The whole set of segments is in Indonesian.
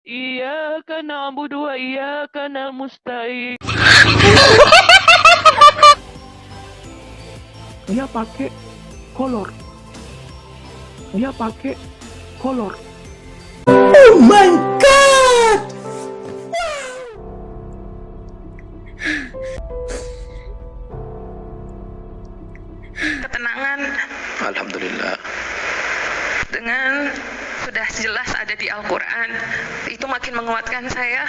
Iyyaka na'budu wa iyyaka nasta'in. Dia pakai kolor. Dia pakai kolor. Oh my god! Ketenangan Alhamdulillah. dengan sudah jelas ada di Al-Quran, itu makin menguatkan saya.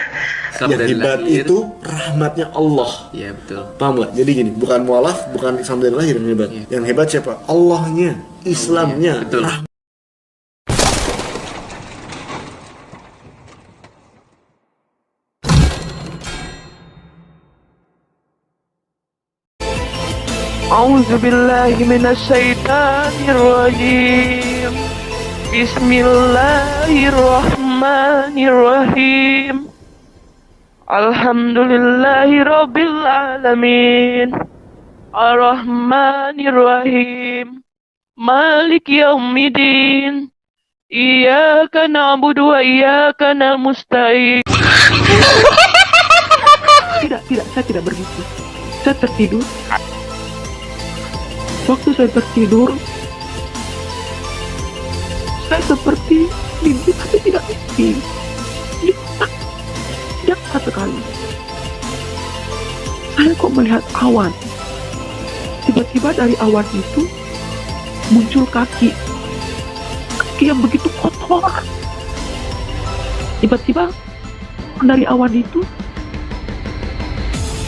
Yang hebat itu rahmatnya Allah. Ya betul. Paham gak? Jadi gini, bukan mualaf, bukan sampai lahir yang hebat. Ya. Yang hebat siapa? Allahnya, Islamnya. Betul. A'udzu billahi minasy syaithanir rajim. Bismillahirrahmanirrahim. Alhamdulillahi rabbil alamin. Ar-Rahmanir-Rahim. Malik yaumiddin. Iyyaka na'budu wa iyyaka nasta'in. Tidak, saya tidak begitu. Saya tertidur. Waktu saya tertidur, saya seperti mimpi tapi tidak mimpi. Nyata sekali. Saya kok melihat awan. Tiba-tiba dari awan itu muncul kaki yang begitu kotor. Tiba-tiba dari awan itu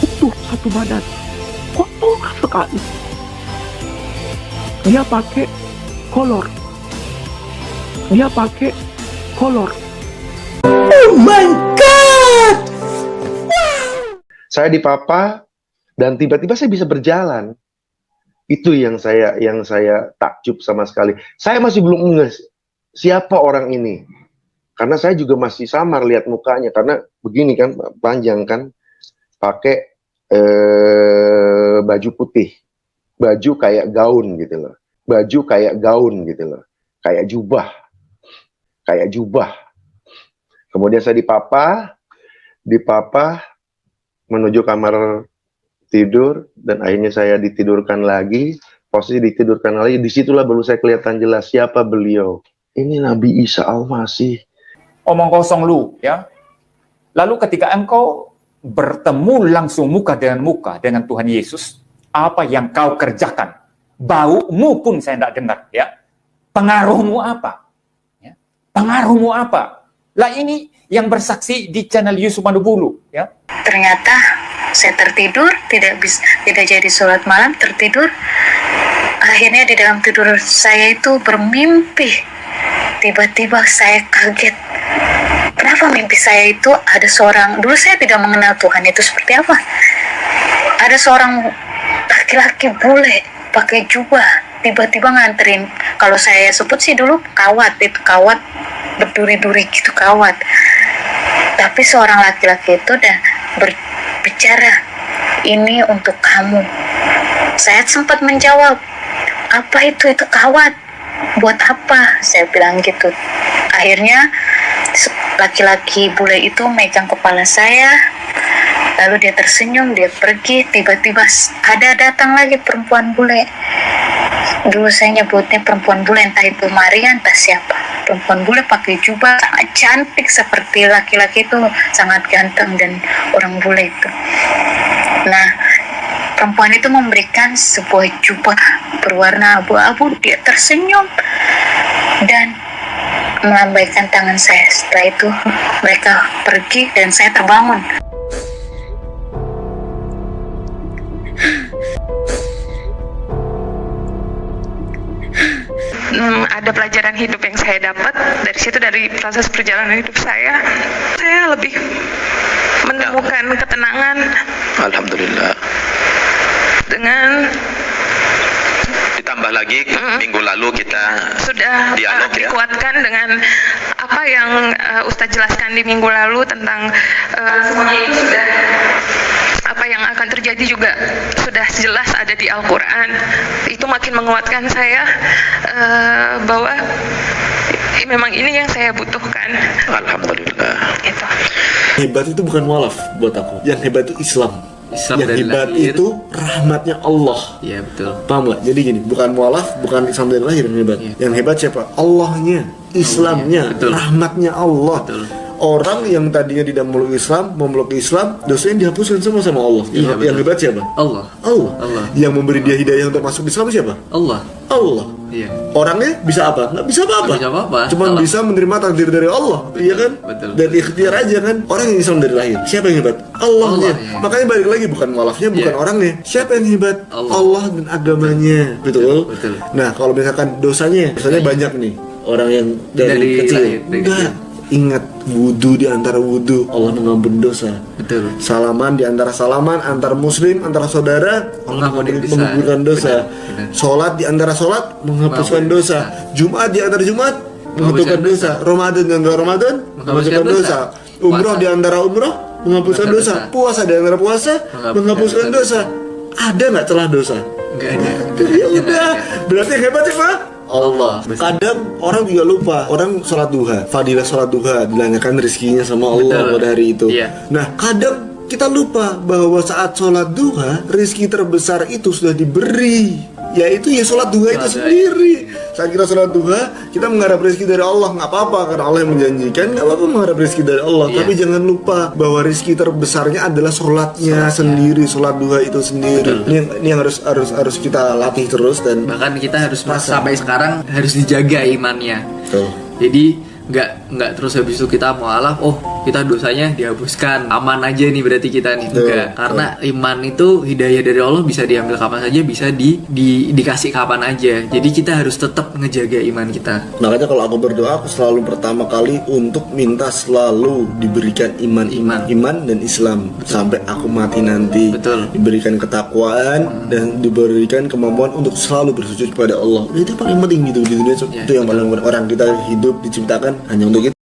utuh satu badan, kotor sekali. Dia pakai kolor. Dia pakai kolor. Oh my god! Saya dipapa dan tiba-tiba saya bisa berjalan. Itu yang saya takjub sama sekali. Saya masih belum ngeh siapa orang ini. Karena saya juga masih samar lihat mukanya karena begini kan, panjang kan, pakai baju putih. Baju kayak gaun gitu loh. Baju kayak gaun gitu loh. Kayak jubah. Kayak jubah. Kemudian saya dipapa menuju kamar tidur dan akhirnya saya ditidurkan lagi. Posisi ditidurkan lagi, disitulah baru saya kelihatan jelas siapa beliau. Ini Nabi Isa Al-Masih. Omong kosong lu, ya. Lalu ketika engkau bertemu langsung muka dengan Tuhan Yesus, apa yang kau kerjakan? Baumu pun saya tidak dengar, ya. Pengaruhmu apa? Ya. Pengaruhmu apa? Lah ini yang bersaksi di channel Yusuf Manubulu, ya. Ternyata saya tertidur, tidak jadi sholat malam, tertidur. Akhirnya di dalam tidur saya itu bermimpi. Tiba-tiba saya kaget. Kenapa mimpi saya itu ada seorang, dulu saya tidak mengenal Tuhan itu seperti apa. Ada seorang laki-laki bule pakai jubah, tiba-tiba nganterin, kalau saya sebut sih dulu kawat, itu kawat berduri-duri gitu, kawat. Tapi seorang laki-laki itu dan berbicara, ini untuk kamu. Saya sempat menjawab, apa itu kawat? Buat apa? Saya bilang gitu. Akhirnya laki-laki bule itu megang kepala saya, lalu dia tersenyum, dia pergi. Tiba-tiba ada datang lagi perempuan bule. Dulu saya nyebutnya perempuan bule, entah itu Maria, entah siapa. Perempuan bule pakai jubah, sangat cantik seperti laki-laki itu, sangat ganteng dan orang bule itu. Nah, perempuan itu memberikan sebuah jubah berwarna abu-abu. Dia tersenyum dan melambaikan tangan saya. Setelah itu mereka pergi dan saya terbangun. Ada pelajaran hidup yang saya dapat dari situ, dari proses perjalanan hidup saya lebih menemukan ketenangan. Alhamdulillah. Dengan Ditambah lagi minggu lalu kita sudah dialog ya. dikuatkan dengan apa yang Ustadz jelaskan di minggu lalu tentang semuanya itu sudah, apa yang akan terjadi juga sudah jelas ada di Al-Quran. Itu makin menguatkan saya bahwa memang ini yang saya butuhkan. Alhamdulillah. Hebat itu bukan mualaf buat aku. Yang hebat itu Islam. Islam Yang dari hebat lahir. itu rahmatnya Allah. Iya betul. Paham gak? Jadi gini, bukan mualaf, bukan Islam dari lahir yang hebat. Iya. Yang hebat siapa? Allahnya, Islamnya, Betul. rahmatnya Allah. Betul. Orang yang tadinya tidak memeluk Islam, memeluk Islam, dosanya dihapuskan semua sama Allah. Iya, betul. Yang hebat siapa? Allah. Allah. Allah. Yang memberi dia hidayah untuk masuk Islam siapa? Allah. Allah. Iya. Orangnya bisa apa? Nggak bisa apa-apa. Nggak bisa apa-apa. Cuma Allah. bisa menerima takdir dari Allah, iya kan? betul. Dan ikhtiar aja kan. Orang yang Islam dari lahir, siapa yang hebat? Allahnya. Allah, iya. Makanya balik lagi bukan mualafnya, bukan Iya. orangnya. Siapa yang hebat? Allah. Dan agamanya, betul? Betul. Nah, kalau misalkan dosanya banyak nih. Orang yang dari kecil. lahir, dari Enggak. kecil. Ingat wudu di antara wudu Allah mengampuni dosa. Betul. Salaman di antara salaman antar muslim antara saudara Allah Mengampuni dosa. menggugurkan dosa. Benar. Sholat di antara sholat menghapuskan Mengampuni dosa. Jumat di antara Jumat menghapuskan dosa. Ramadan di antara Ramadan menghapuskan dosa. Umroh Puasa. di antara umroh menghapuskan dosa. Dosa. Puasa di antara puasa menghapuskan dosa. Ada nggak celah dosa? Enggak ada. Ya udah, berarti yang hebat siapa? Allah. Kadang orang juga lupa. Orang sholat duha, fadilah sholat duha dilanyakan rezekinya sama Allah Betul. pada hari itu. Iya. Nah, kadang kita lupa bahwa saat sholat duha rezeki terbesar itu sudah diberi, yaitu ya sholat duha itu Sholat duha. sendiri. Saat kita sholat duha, kita mengharap rezeki dari Allah, nggak apa-apa karena Allah yang menjanjikan, nggak apa-apa mengharap rezeki dari Allah. Iya. Tapi jangan lupa bahwa rezeki terbesarnya adalah sholatnya sendiri, sholat duha itu sendiri. Ini yang harus kita latih terus dan Bahkan kita harus Masa. sampai sekarang harus dijaga imannya. Tuh. Jadi nggak terus habis itu kita mualaf, oh kita dosanya dihapuskan, aman aja nih berarti kita nih. Betul, Enggak, karena iman itu hidayah dari Allah bisa diambil kapan saja, bisa dikasih kapan aja. Jadi kita harus tetap ngejaga iman kita. Makanya kalau aku berdoa, aku selalu pertama kali untuk minta selalu diberikan iman dan Islam sampai aku mati nanti. Betul. Diberikan ketakwaan dan diberikan kemampuan untuk selalu bersujud kepada Allah. Itu paling penting gitu di dunia. Ya, Itu yang paling penting. Orang kita hidup diciptakan hanya untuk itu.